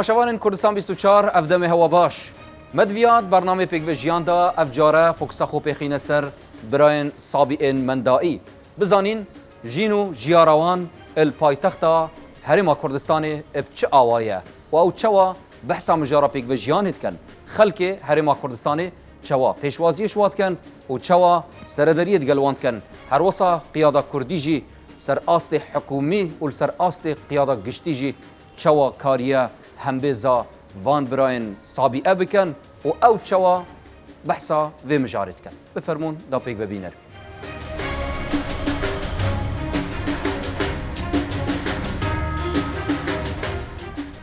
تماشاوان کردستان 24 افدم هوا باش مدویات برنامه پیگویجیان دا افجاره فوکساخو پیخینه سر براین سابئین مندائی بزانین جینو جیاروان الپایتختا هرما کردستان ابچه آوایه و او چوا بحثا مجارا پیگویجیان هتکن خلک هرما کردستان چوا پیشوازیش واد کن و چوا سردریت گلواند کن هر وصا قیاده کردی جی سر آست حکومی و سر آست قیاده گشتی جی چوا کاریه همبزا وان براین سابئه بکن و او چوا بحثا و مجارد کن بفرمون دا پیگ ببینر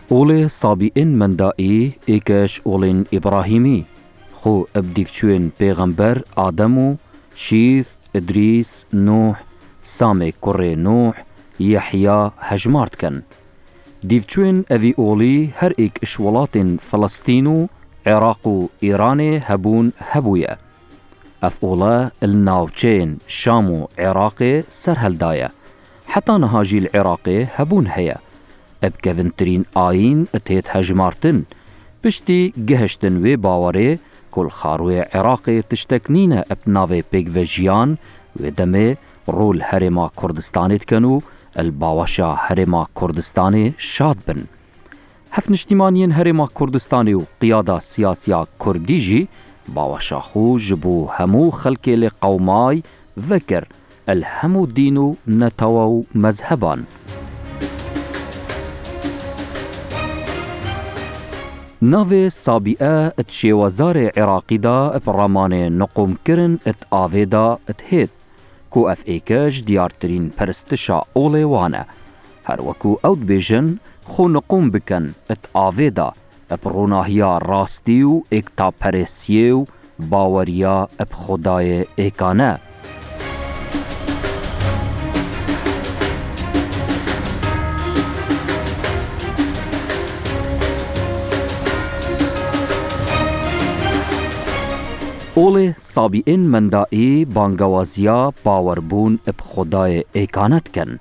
اول سابئین مندائی ایکش اولین ابراهیمی خو ابدیفچوین پیغمبر آدمو شیث ادریس نوح سامه کره نوح یحیا هجمارد کن دیفچوین اوی اولی هر ایک اشولات فلسطینو عراق و ایران هبون هبویه اف اولا الناوچین شام و عراق سرهل دایه حتی نهاجی العراق هبون هیا اب کونترین آین اتهت هجمارتن پشتی گهشتن و باوره کل خاروی عراق تشتکنین اب ناوی پیگویجیان و دمه رول هرما کردستانیت کنو الباوشا هرما کردستانی شاد بن هف نشتیمانین هرما کردستانی و قیاده سیاسیا کردی جی باوشا خو جبو همو خلکی لقومای وکر الهمو دینو نتاو مذهبان ناوی سابئه ات شیوازار عراقی دا اپرامان نقوم کرن ات آویدا ات هید کو اف ایکش دیارترین پرستشا اولی وانه هر وکو اود بیجن خو نقوم بکن ات آویدا اپروناهیا راستیو اکتا پرسیو باوریا اپ خدای ایکانه اول سابئین مندائی بانگوازیا باوربون اب خدای ایکانت کن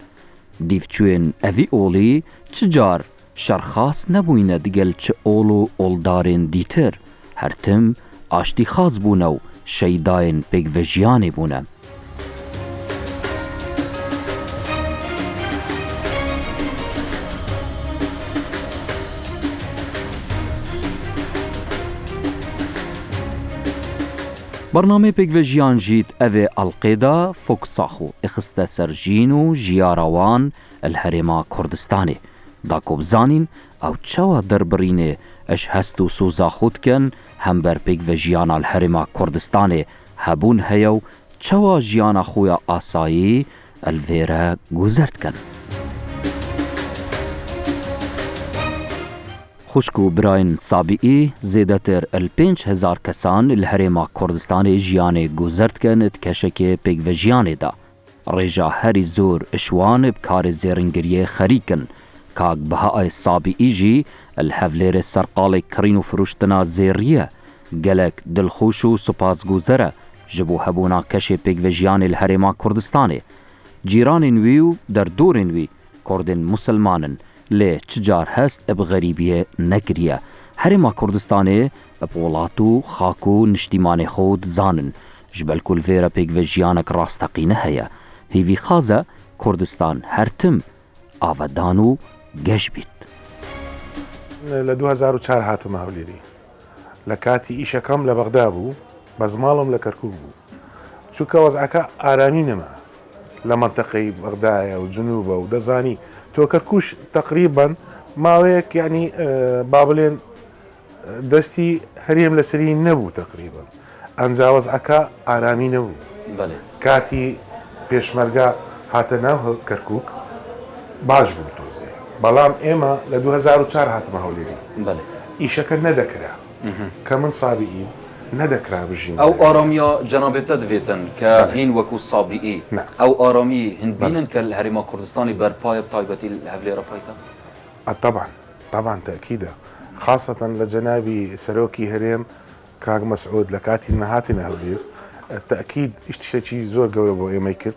دیفچوین اوی اولی چجار شرخاص نبوینه دیگل چه اولو اولدارین دیتر هر تم آشتی خاص بونو شیداین پیگویجیانی بونه برنامه پیگویجیان جیت اوه القیدا فوکساخو اخسته سر جینو جیاروان الهرما کردستانی داکو بزانین او چوا دربرینه اش هستو سوزا خود کن هم بر پیگویجیان الهرما کردستانی هبون هیو چوا جیانا خویا آسایی الویره گذرد کن خوشکو براین سابئی زیدتر ال5000 کسان الهرما کردستان جیان گذرد کند کشک پیگویجیان دا ریجا هری زور اشوان بکار زیرنگریه خریکن کاگ بهای سابئی جی الهولیر سرقال کرین و فروشتنا زیریه گلک دلخوش و سپاس گذره جبو هبونا کش پیگویجیان الهرما کردستان جیران ویو در دور وی کردن مسلمانن لی چجار هست اب غریبیه نکریه هرما کردستانه اب ولاتو خاکو نشتیمان خود زانن جبل کل ویرا پیگویجیانک راستقینه هیا هیوی خازه کردستان هر تم آودانو گش بیت ل 2004 هاتم هوليري لكاتي إيشا كام لبغداد بزمالهم لكركوك چوكا وضعك آرامين ما لمنطقة بغداد وجنوبه ودزاني تو كركوش تقريبا ماويك يعني بابلين دستي هريم لسرين نبو تقريبا انزا وضعك آرامي نبو بله كاتي بيشمرقا هاتناو كركوك باش بوتوزي بلام ايما ل 2004 هاتما هوليري بله ايشك ندكرا كمن صابئين ندكرا بجين او آراميا جنابتا دویتن که هین وکو صابئي نعم. او آرامي هندبينن كالهرما كردستاني برپای بطايبتي الهفلي رفايتا طبعا طبعا تأكيدا خاصة لجنابي سروكي هريم كاغ مسعود لكاتي المهاتنا هولير التأكيد اشتشي زور قولة بو ايما يكرت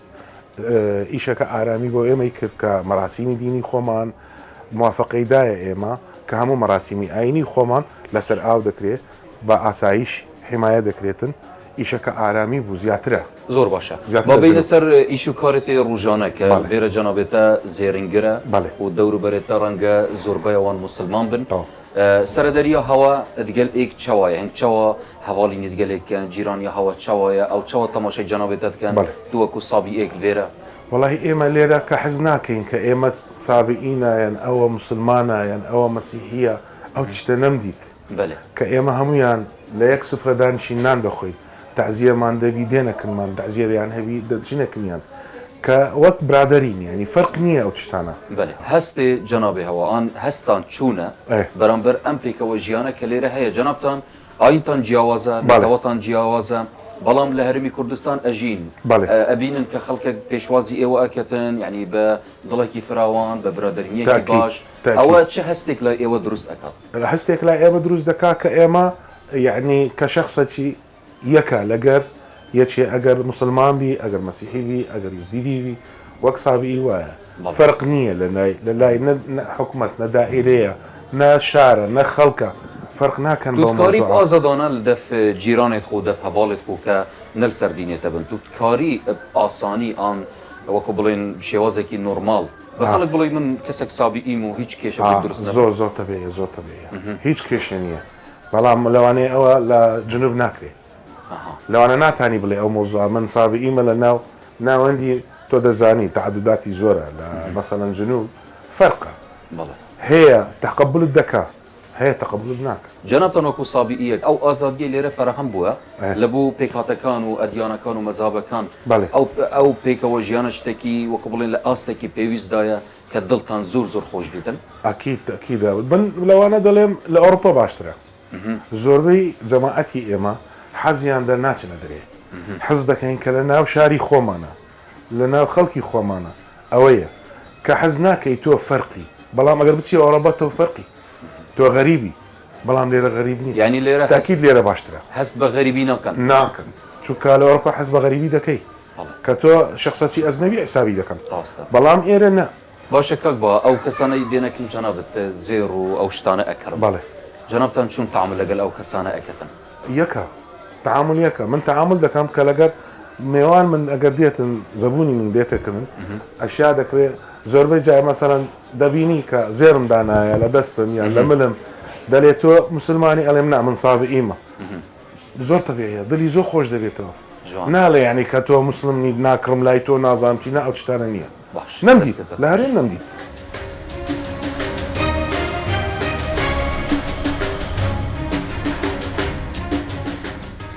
ايشا كآرامي بو ايما يكرت كمراسيمي ديني خومان موافقة داية ايما کە هەموو مەراسیمی ئاینی خۆمان لەسەر ئاو دەکرێت بە ئاسایش حمایە دەکرێتن ئیشەکە ئارامی بوو زیاترە زۆر باشە زیاتر با بینە دەجێت. سەر ئیش و کارێتی ڕۆژانە کە بەڵێ. vێرە جەنابێتە زێرنگرە بەڵێ. و دەوروبەرێتە ڕەنگە زۆربەیەوان مسلمان بن ئەو. سەردەریە هەوا دگەل ئێک چاوایە هەنگ چاوە هەواڵینی دگەلێککەن جیرانی هەوا چاوایە ئەو چاوە تەماشای جەنابێتەکەن بەڵێ. دووەکو سابی ئێک vێرە وڵی ئێمە لێرە کە حەز ناکەین کە ئێمە سابئینایەن ئەوە مسلمانایەن ئەوە مەسیحیە ئەو تشتە نەمدیت بەێ کە ئێمە هەمویان لە یەک سفرەدانشی نان دەخۆین تعزیەمان دەبی دێنەکەمان تعزیێریان هەبی دەچینەکەمیان کە وەک برادرین ینی فەرق نییە ئەو تشتانە بەێ هەستێ جەنابێ هەواان هەستان چوونە بەرامبەر ئەم پێکەوە ژیانە کە لێرە هەیە جەنابتان ئاینتان جیاوازە ناوەتان جیاوازە بەڵام لە هەرمی کوردستان ئەژین ئەبینن کە خەڵکە پێشوازی ئێوە ئەکەتن ینی بە دڵێکی فراوان بە برادرینیەکی باش ئەوە چه هەستێک لە ئێوە دروست ئەکات هەستێک لە ئێمە دروست دەکات کە ئێمە یعنی کە شخصەکی یەکە لەگەر یەکێ ئەگەر مسلمان بی ئەگەر مەسیحی بی ئەگەر یزیدی بی وەک سابی وایە فەرق نییە لە لای حکوومەت نە دائیرەیە نە شارە نە خەڵکە فەرق ناکەن دوودکاری ئازادانە لە دەف جیرانێت خۆ دەف هەواڵێت خۆ کە نەل سەردینێتە بن دوودکاری ئاسانی ئان وەکو بڵێن شێوازێکی نۆرمال بە خەڵک بڵێ من کەسێک سابی ئیم و هیچ کێشە درست زۆر زۆر تەبێ زۆر تەبێ هیچ کێشە نییە بەڵام لەوانەیە ئەوە لە جنوب ناکرێت لەوانە ناتانی بڵێ ئەو مۆزوع من سابی ئیمە لە ناوەندی تۆ دەزانی تعدوداتی زۆرە لە مەسەلەن جنوب فەرقە هەیە تەقبلت دەکا هەیە تەقبلت ناکە جەنابتان وەکو سابیئیەک ئەو ئازادیە لێرە فەرەهەم بووە لە بوو پێکهاتەکان و ئەدیانەکان و مەزابەکان ئەو پێکەوە ژیانە شتێکی وەکو بڵێن لە ئاستێکی پێویستدایە کە دڵتان زۆر زۆر خۆش بیتن ئەکیدا بن لەوانە دەڵێم لە ئەوروپا باشترە زۆربەی جەماعەتی ئێمە حەزیان دەرناچنە دەرێ حەز دەکەین کە لە ناو شاری خۆمانە لە ناو خەڵکی خۆمانە ئەوەیە کە حەز ناکەی تۆ فەرقی بەڵام ئەگەر بچی ئەوروپا تۆ فەرقی تۆ غەریبی بەڵام لێرە غەریب نیە ینی لێرە تاکید لێرە باشترە هەست بە غەریبی ناکەن چونکە لە ئەوروپا حەز بە غەریبی دەکەی کە تۆ شخصەتی ئەزنەوی حسابی دەکەن بەڵام ئێرە نە باشە کەک بە ئەو کەسانەی دێنەکەن جەنابەت زێر و ئەو شتانە ئەکەن بەڵێ جەنابتان چون تەعامل لەگەڵ ئەو کەسانە ئەکەتن یەکە تعامل یەکە من تعامل دەکەم کە لەگەر میێوان من ئەگەر دێتن زەبوونی من دێتەکردن ئەشیا دەکرێت زۆربەی جای مەسەرەن دەبینی کە زێرم دانایە لە دەستم یان لە ملم دەلێت تۆ مسلمانی ئەڵێم نا من سابی ئیمە زۆر تەبێیە دڵی زۆر خۆش دەبێتەوە ناڵێ ینی کە تۆ مسلم نیت ناکڕم لای تۆ نازانچی نە ئەو شتانە نییە نەمدیت لە هەرێن نەمدیت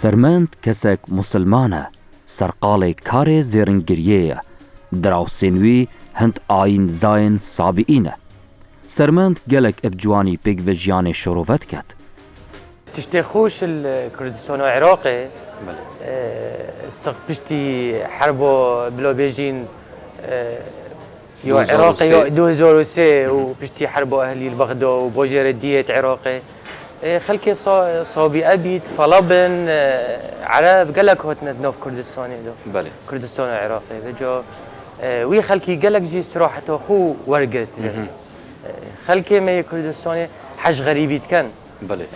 سەرمەند کەسێک مسلمانە سەرقاڵێک کارێ زێرنگریەیە دراوسێنوی هەند ئاین زاین سابئینە سەرمەند gelek ev ciwanî pêk ve jiyanê şorovet ket تشتي خوش الكردستان والعراقي پشتی حربو بلو بيجين يو عراقي يو 2003 وبشتي حربو اهلي البغداد وبوجي ردية عراقي خلكي صابي ابيت فلبن عرب قالك هوتنا نوف كردستاني دو بله كردستان العراقي بجو وي خلكي قالك جي صراحته خو ورقت خلكي ما كردستاني حج غريبيت كان بله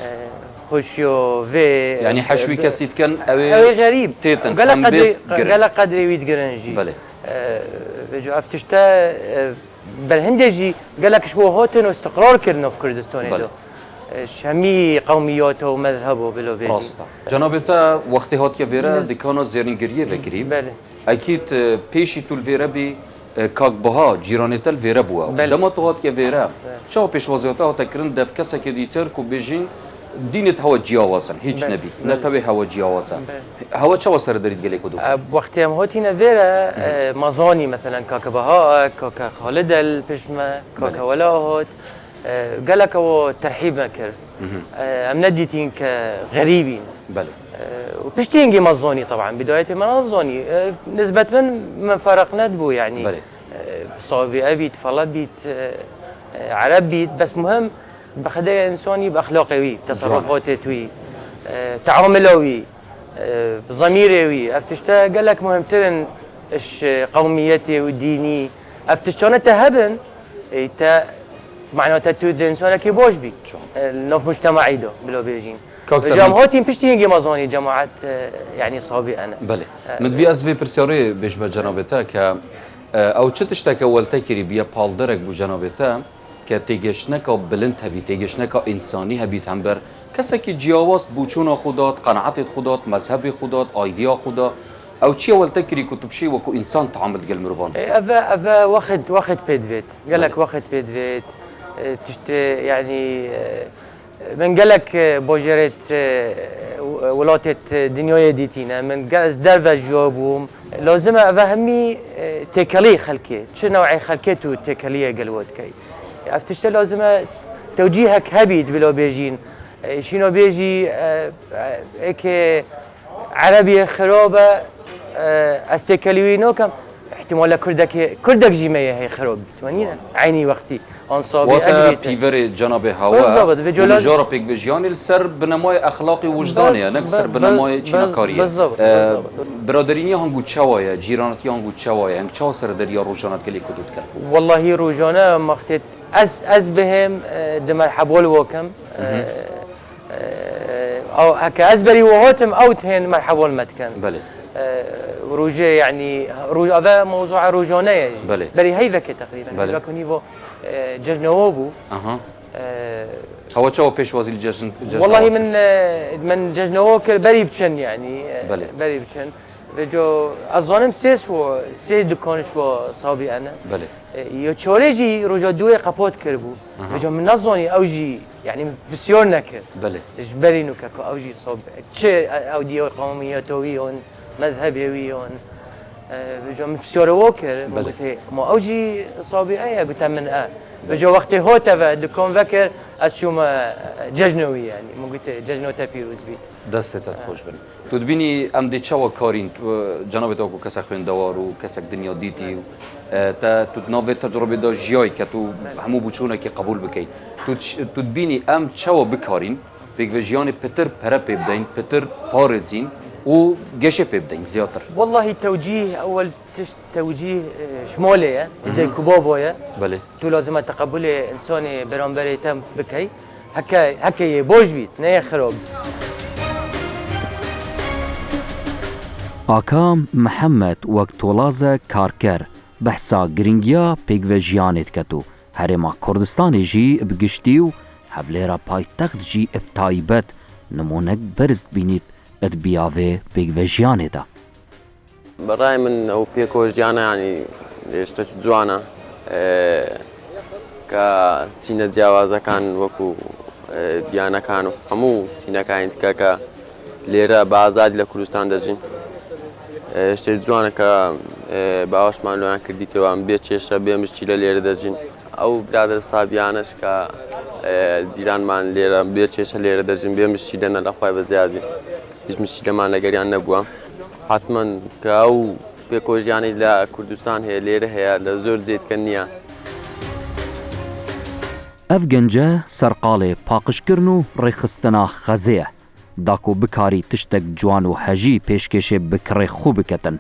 خوشيو في يعني حشوي كاسيت كان اوي غريب تيتن قال قدري ويد جرنجي بله بجو افتشتا بالهندجي قال لك شو هوتن واستقرار كرنا في كردستان دو همي قومياته ومذهبه بلو بيجي جنابتا وقتی هات که ویرا دکانا زیرنگریه وکری بله اكيد پیشی تول ویرا بی کاک بها جیرانتل ویرا بوا دما تو هات که ویرا چاو پیشوازیاتا هات کرن دف کسا که دیتر کو بیجین دینت هوا جیاوازن هیچ نبی نتوی هوا جیاوازن هوا چاو سر دارید گلی کدو وقتی هم هاتینا ویرا مزانی مثلا کاک بها کاک خالد الپشمه کاک ولا هات قال لك هو ترحيب مكر ام نديتين كغريبين بله وبشتينجي مزوني طبعا بدايه ما مزوني نسبه من فرقنا دبو يعني بله صابي ابيت فلبيت عرب بيت بس مهم بخدي انساني باخلاقي تصرفاته توي تعاملوي ضميري افتشتا قال لك مهم ترن ايش قوميتي وديني افتشتونه تهبن تا معناتها تود إنسان كي بوش بي النوف مجتمعي دو بلو بيجين كاكسر جام هاتين بيشتي يجي مازوني جماعات يعني صابي أنا بله من في اس في برسيوري بيش بجنابته ك او چه تشتك اول تكري بيا بالدرك بو جنابته ك تيجشنك بلند هبي تيجشنك انساني هبي تنبر كسكي جیاواز بوچون خودات قناعت خودات مذهب خودات ايديا خدا او چی اول تكري كتب شي وكو انسان تعامل قل مروان افا وقت بيدفيت قال لك وقت بيدفيت تشت يعني من قال لك بوجرت ولاتت دنيا ديتينا من قال درفا جوابهم لازم افهمي تكالي خلكي شو نوعي خلكيتو تكاليه قلوت كي افتشت لازم توجيهك هبيد بلو بيجين شنو بيجي هيك عربي خرابه استكلوينو كم احتمال كردك جيميه هي خراب تمانين عيني وقتي انصابي وقتا بيفر جناب هوا بالجاره بيك فيجيان السر بنمای اخلاقي وجدانيه نكسر بنمای چیناکاریه بالضبط برادرینی هنگو چوایا جیرانتی هنگو چوایا هنگ چا سر دریا روزانات کلی کدود کرد والله روزانه مختت از بهم دمر حبول وكم او هكا ازبري وهوتم او تهين مرحبا المتكن بله روجه يعني روج هذا موضوع روجانيه بله بري هيفك تقريبا هيفك نيفو ججنوبو اها هو تشو بيش وزير الججن والله من ججنوك بري بتشن يعني بله بري بتشن رجو اظن سيس دكانش و صابي انا بله يو تشوريجي رجو دوي قبوت كربو رجو من نظني اوجي يعني بسيور نكر بله اجبري نكاكو اوجي صوب تشي او ديو قومياتويون مذهبيون رجو من بسيور ووكر بله ما اوجي صابي اي قلت من رجو وقت هوتفا دكون فكر اشوما ججنوي يعني مو قلت ججنو تبيروز بيت دستت خوش بن تو دبینی ام دی چوا کارین جناب تو کو کس خوین دوار و کس دنیا دیتی تا تو نوې تجربه دا جیای که تو همو بچونه که قبول بکی تو دبینی ام چوا بکارین بیگ وجیان پتر پره پیبدین پتر پارزین و گشه پیبدین زیاتر والله توجيه اول توجيه شموليه جاي كبابويا بله تو لازم تقبل انساني برامبري تم بكي هكا بوش بيت نه خراب آکام محمد وقت ولازه کارکر بحثا گرینگیا پیگوژیانت کتو هرما کردستان جی بگشتیو هفلیرا پایتخت جی ابتایبت نمونک برزد بینید اد بیاوه پیگوژیانتا برای من او پیگوژیانا يعني اشتش جوانا که چینه جوازه کان وکو دیانا کانو همو چینه کاین که لیره بازاد لکردستان دجین اشتي جوانا كا باوش مالوان كرديتي وام بيتشيش بيمش تشيلا ليرة دجين او برادر صابيانش كا جيران مان ليرة بيتشيش ليرة دجين بيمش تشيلا نلقاي بزيادة بيمش تشيلا مان لقريان نبوا حتما كا او بيكوجياني لا كردستان هي ليرة هي لزور زيت كنيا اف گنجه سرقال پاقشکرنو ریخستنا خزیه داکو بکاری تشتک جوان و حجی پیشکش بکره خوب کتن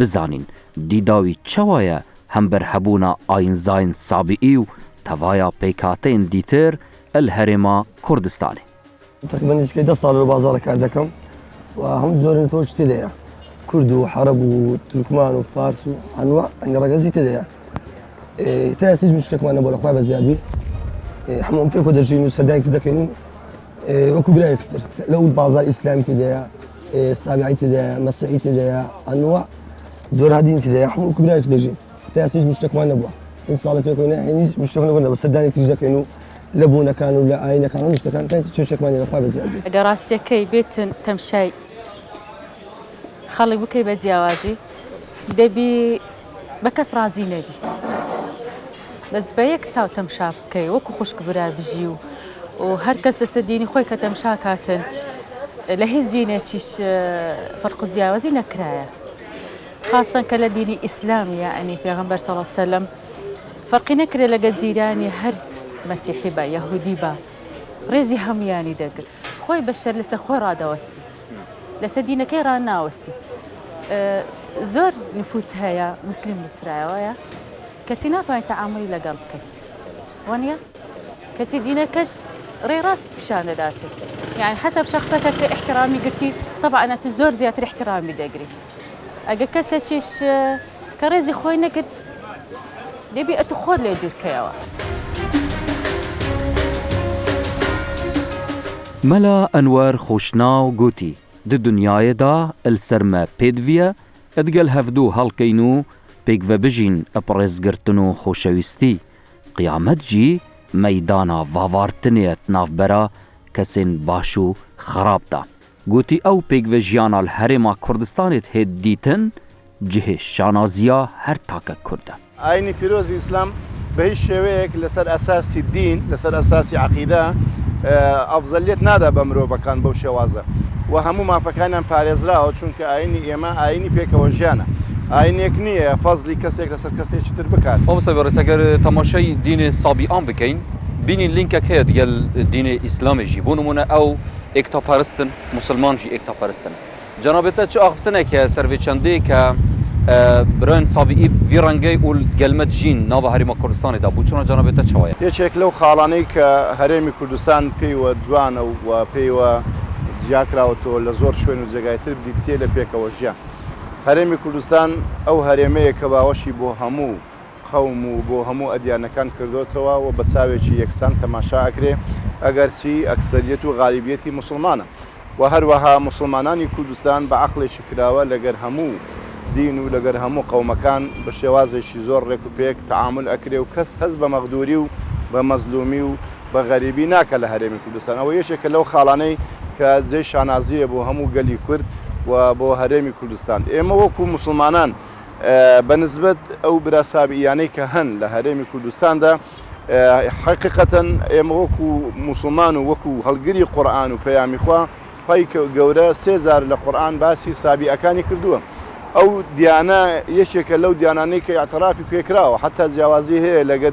بزانین دیداوی چوایه هم برحبونا آین زاین سابعی و توایا پیکاتین دیتر الهرما کردستانی تقريبا اسكي 10 سال بازار كاردكم وهم زورين توش تديا كرد وحرب وتركمان وفارس وانواع اني رقزي تديا تاسيس مشكلة كمان نبغى اخويا بزيادة حمام بيكو درجين وسردانك تدكينو وكو بلاي كتير لو البازار اسلامي تديا سابعي تديا مسيحي تديا انواع زور هادين تديا حمام وكو بلاي كتير تاسيس مشكلة كمان نبغى 10 سال بيكو يعني مشكلة نبغى بس سردانك تدكينو لبونا كانوا لا اين كانوا مستكان تشيشك ماني لخوا بزيادة قراستي كي بيت تمشي خلي بكي بجوازي دبي بكس رازي نبي بس بيك تاو تمشى بكي وكو خوش كبرا بجيو وهركز سديني خوي كتمشى كاتن لهي زينة تشيش فرق جوازي نكرايا خاصة كالديني إسلامي يعني في غنبر صلى الله عليه وسلم فرقي نكري لقد زيراني هر مسيحي با يهودي با ريزي همياني دقر خوي بشر لسا خوي رادا وستي لسا دينا كي رانا وستي زور نفوس هيا مسلم نسرايا ويا كتينات وين تعاملي لقلبك وانيا كتي دينا كش ري راسك بشان ذاتك يعني حسب شخصك احترامي قلتي طبعا انا تزور زيادة احترامي دقري اجا كساتش كرزي خوينا قلت دبي اتخور لي دير كيوا ملا انوار خوشناو گوتی د دنیای دا السرما پیدویا ادگل هفدو هالکینو پیگ و بجین اپرزگرتنو خوشویستی قیامت جی میدانا واوارتنیت نافبرا کسین باشو خراب دا گوتی او پیگ و جیانا الحرما کردستانت هید دیتن جه شانازیا هر تاکه کرده ئاینی پیرۆزی ئیسلام بە هیچ شێوەیەک لەسەر ئەساسی دین لەسەر ئەساسی عەقیدە ئەفزەلیت نادا بە مرۆڤەکان بەو شێوازە و هەموو مافەکانیان پارێزراوە چونکە ئاینی ئێمە ئاینی پێکەوە ژیانە ئاینێک نییە فەزلی کەسێک لەسەر کەسێکی تر بکات مامۆستا بێڕێز ئەگەر تەماشای دینی سابیئان بکەین بینین لینکێک هەیە دگەل دینی ئیسلامیژی بۆ نمونە ئەو ئێکتاپەرستن مسلمانژی ئێکتاپەرستن جەنابێتە چ ئاختنێکە سەرڤێ چەندەیە کە برایان سابیئی وی ڕەنگەی و گەلمەت ژین ناوە هەرێما کوردستانیدا بوو چۆنە جەنابێتە چاوایە یەکێک لەو خاڵانەی کە هەرێمی کوردستان پێیوە جوانە و پێیوە جیاکراوەتەوە لە زۆر شوێن و جێگایتر بریتێ لە پێکەوە ژیان هەرێمی کوردستان ئەو هەرێمەیە کە باوەشی بۆ هەموو خەوم و بۆ هەموو ئەدیانەکان کردوتەوە و بە چاوێکی یەکسان تەماشا ئەکرێ ئەگەرچی ئەکسەریەت و غالیبیەتی مسلمانە و هەروەها مسلمانانی کوردستان بە عەقڵێکی کراوە لەگەر هەموو دین و لەگەر هەموو قەومەکان بە شێوازێکی زۆر ڕێک و پێک تەعامل ئەکرێ و کەس هەست بە مەغدوری و بە مەزلومی و بە غەریبی ناکە لە هەرێمی کوردستان ئەوە یەکێکە لەو خاڵانەی کە جێی شانازیە بۆ هەموو گەلی کورد و بۆ هەرێمی کوردستان ئێمە وەکو مسلمانان بەنسبەت ئەو برا سابییانەی کە هەن لە هەرێمی کوردستاندا حقیقەتەن ئێمە وەکو مسلمان و وەکو هەڵگری قورئان و پەیامی خوا خی گەورە سێزار لە قورئان باسی سابیئەکانی کردووە ئەو دیانە یەکێکە لەو دیانانەی کە ئاعترافی پێکراوە حتا جیاوازی هەیە لەگەر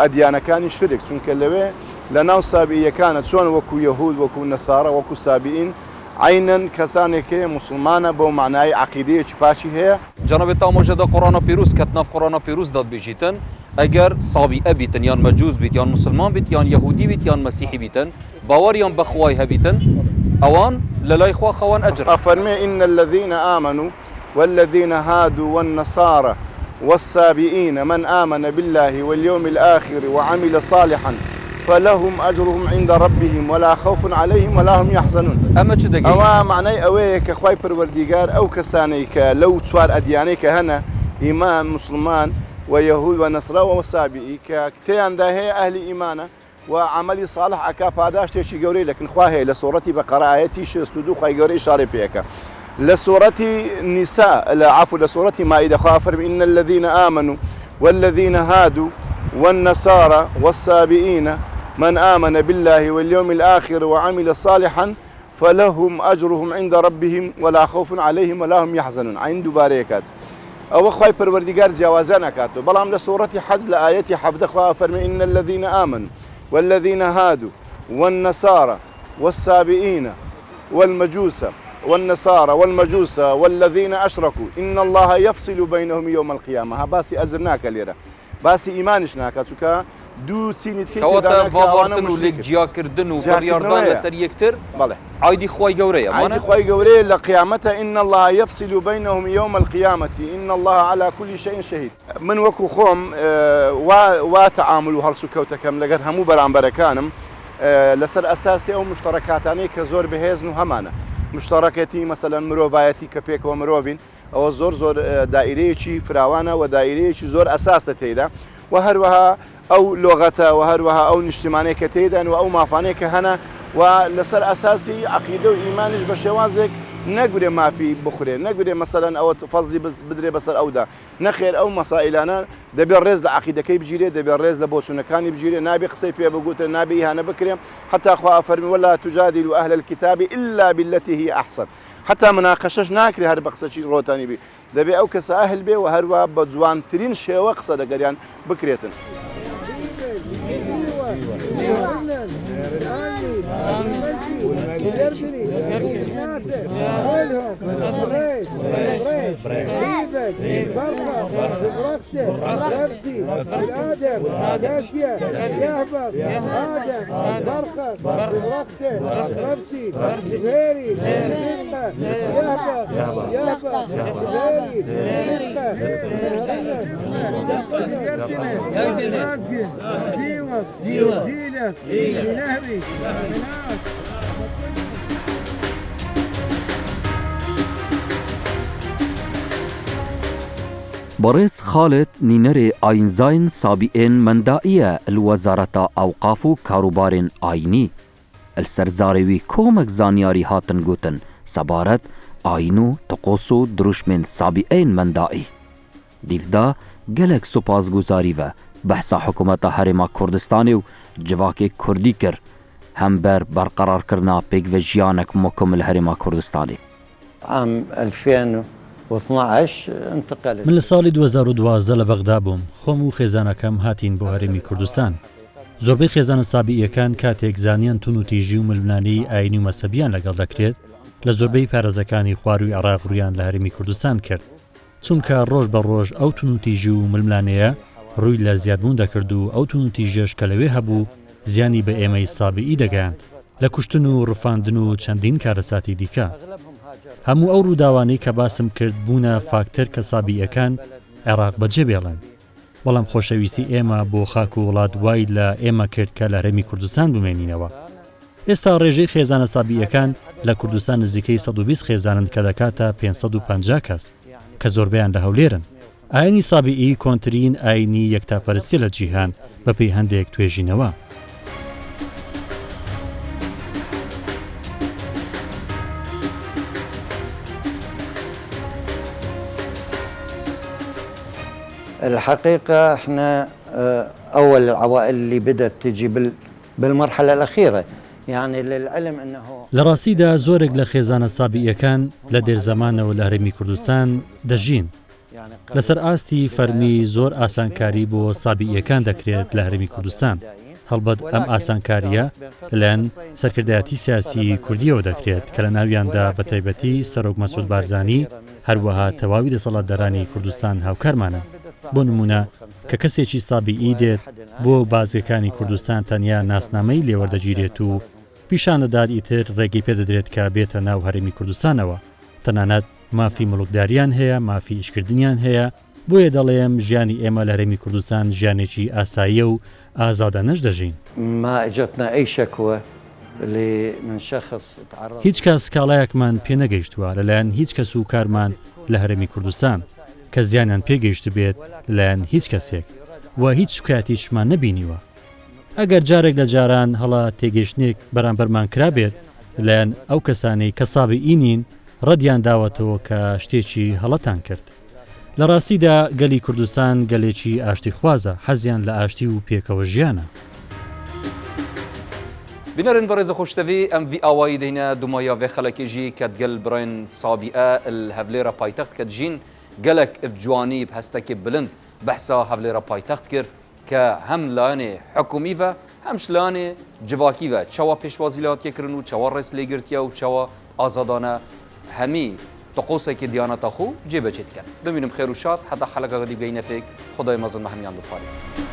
ئەدیانەکانی شرک چونکە لەوێ لە ناو سابیئەکانە چۆن وەکو یەهود وەکو نەسارە وەکو سابیئین عینەن کەسانێک هەیە مسلمانە بەو معنای عەقیدەیەکی پاچی هەیە جەنابێت ئاماژەدا قورئانە پیرۆز کە ناو قورئانە پیرۆز دادبێژیتن ئەگەر سابیئە بیتن یان مەجووز بیت یان مسلمان بیت یان یەهودی بیت یان مەسیحی بیتن باوەریان بەخوای هەبیتن ئەوان لەلای خوا خەوان ئەجر ئەفەرمێ ئین الذین آمنوا والذین هادوا والنصارى والسابئين من آمن بالله واليوم الآخر وعمل صالحا فلهم أجرهم عند ربهم ولا خوف عليهم ولا هم يحزنون ئەمە چ دەگەی ئەوە معنای ئەوەیە کە خوای پەروەردیگار ئەو کەسانەی کە لەو چوار ئەدیانەی کە هەنە ئیمان مسلمان و یەهود و نەسرا و سابیئی کە کتێیاندا هەیە ئەهلی ئیمانە و عملی صالح ئەکا پاداشتێکی گەورەی لەکن خوا هەیە لە سوورەتی بەقەرە ئایەتی 62 خوای گەورەی ئیشارە پێەکە لە سوورەتی نیسا عفوا لە سوورەتی مائیدە خوا فەرمی إن الذين آمنوا والذين هادوا والنصارى والسابئين من آمن بالله واليوم الآخر وعمل صالحا فلهم أجرهم عند ربهم ولا خوف عليهم ولا هم يحزنون عين دوبارەیەکات ئەوە خوای پەروەردیگار جیاوازیان ناکاتەوە بەڵام لە سوورەتی حەج لە ئایەتی 17 خوا فەرمی إن الذين آمنوا والذين هادوا والنصارى والسابئين والمجوس والنصارى والمجوس والذين أشركوا إن الله يفصل بينهم يوم القيامة ها باسي أجر ناکە لێرە باسی ئیمانش ناکات چونکە دوو چینی کەواتە ڤاواردن و لێک جیاکردن و بڕیاردان لەسەر یەکتر بەڵێ عایدی خوای گەورەیە عایدی خوای گەورەیە لە قیامەتە إن الله يفصل بينهم يوم القيامة إن الله على كل شيء شهيد من وەکو خۆم وا تەعامل و هەڵس و کەوتەکەم لەگەر هەموو بەرامبەرەکانم لەسەر ئەساسی ئەو مشتەڕەکاتانەی کە زۆر بەهێزن و هەمانە مشتەڕەکەتی مەسەلەن مرۆڤایەتی کە پێکەوە مرۆڤین ئەوە زۆر دائیرەیەکی فراوانە و دائیرەیەکی زۆر ئەساسە تێیدا و هەروەها ئەو لۆغەتە و هەروەها ئەو نیشتیمانەیە کە تێدان و ئەو مافانەیە کە هەنە و لەسەر ئەساسی عەقیدە و ئیمانیش بە شێوازێک نەگورێ مافی بخورێ نەگورێ مەسەلەن ئەوە فەزلی بدرێ بەسەر ئەودا نەخێر ئەو مەسائلانە دەبێت ڕێز لە عەقیدەکەی بگیرێ دەبێت ڕێز لە بۆچوونەکانی بگیرێ نابێ قسەی پێ بگوتە نابێ ئیهانە بکرێ حتا خوا فەرمی ولا تجادلوا أهل الكتاب إلا بالتي هي أحسن حتا مناقەشەش ناکرێ هەر بە قسەی ڕۆتانی بی دەبێت ئەو کەسە ئەهل بێ و هەروە بە جوانترین شێوە قسە لەگەریان بکرێتن بوريس خالد نينري آينزاين سابقين مندائية الوزارة أوقاف كاروبار آيني السرزاريوي كومك زانياري هاتن قوتن سبارت آينو تقوسو دروش من سابقين مندائي ديفدا گلک سپاسگزاری و بحث حکومت هرما کردستانی و جواک کردی کر هم بر برقرار کرنا پیگ و جیانک مکمل هرما کردستانی. عام 2012 انتقلت من لساڵی 2012 لە بەغدا بووم خۆم و خێزانەکەم هاتین بۆ هەرێمی کوردستان. زۆربەی خێزانە سابیەکان کاتێک زانیان تون و تیژی و ململانەی ئاینی و مەسەبیان لەگەڵ دەکرێت لە زۆربەی پارێزەکانی خواروی عێراق ڕوویان لە هەرێمی کوردستان کرد. چونکە ڕۆژ بە ڕۆژ ئەو تون و تیژی و ململانەیە ڕووی لە زیادبوون دەکرد و ئەو تون و تیژەش کە لەوێ هەبوو زیانی بە ئێمەی سابیئی دەگەیاند لە کوشتن و ڕفاندن و چەندین کارەساتی دیکە. هەموو ئەو ڕووداوانەی کە باسم کرد بوونە فاکتەر کە سابیەکان عێراق بەجێ بێڵن. بەڵام خۆشەویستی ئێمە بۆ خاک و وڵات وای لە ئێمە کرد کە لە هەرێمی کوردستان بمێنینەوە. ئێستا ڕێژەی خێزانە سابیەکان لە کوردستان نزیکەی 120 خێزانن کە دەکاتە 550 کەس کە زۆربیان لە هەولێرن. ئاینی سابیئی کۆنترین ئاینی یەکتاپەرستی لە جیهان بەپێی هەندێک توێژینەوە. الحقيقة احنا أول العوائل اللي بدأت تجي بالمرحلة الأخيرة يعني للعلم أنه لراسيدا زورك لخيزانة سابقيكان لدير زمانه والهرمي كردستان دجين لسر آستی فەرمی زۆر ئاسانکاری بۆ سابیەکان دەکرێت لە هەرێمی کوردستان. هەڵبەت ئەم ئاسانکاریە لەن سەرکردایەتی سیاسی کوردیەوە دەکرێت کە لە ناویاندا بە تایبەتی سەرۆک مەسعود بارزانی هەروەها تەواوی دەسەڵاتدارانی کوردستان هاوکارمانە. بۆ نمونە کە کەسێکی سابیئی دێت بۆ بازرگەکانی کوردستان تەنیا ناسنامەی لێوەردەگیرێت و پیشانەدار ئیتر ڕێگەی پێدەدرێت کە بێتە ناو هەرێمی کوردستانەوە. تەنانەت مافی مڵکداریان هەیە، مافی ئیشکردنیان هەیە. بۆیە دەڵێم ژیانی ئێمە لە هەرێمی کوردستان ژیانێکی ئاساییە و ئازادانەش دەژین. هیچ کەس کاڵایەکمان پێ نەگەیشتووە لەلایەن هیچ کەس و کارمان لە هەرێمی کوردستان کە زیانیان پێگەیشت بێت لەلایەن هیچ کەسێک و هیچ شکایەتیشمان نەبینیوە. ئەگەر جارێک لە جاران هەڵا تێگەیشتنێک بەرامبەرمان کرابێت لەلایەن ئەو کەسانەی کە سابیئی نین ڕەدیان داوەتەوە کە شتێکی هەڵەتان کرد. لە ڕاستیدا گەلی کوردستان گەلێکی ئاشتی خوازە، حەزیان لە ئاشتی و پێکەوە ژیانە. بنرن برز خوشتوی ام وی آوایی دینه دومایا و خلکی جی کد گل براین سابیه الهفليرا پایتخت کد جین گلک بجوانی بهستک بلند بحثا هفليرا پایتخت کر که هم لانه حکومی و همش لانه جواکی و چوا پیشوازیلات کرن و چوا رئیس لیگرتیا و چوا آزادانه همی طقوسه که دیانت خو جیبه چید کن. ببینم خیر و شاد حتی حلقه دیگه نفک خدای مازن محمیان بپارس.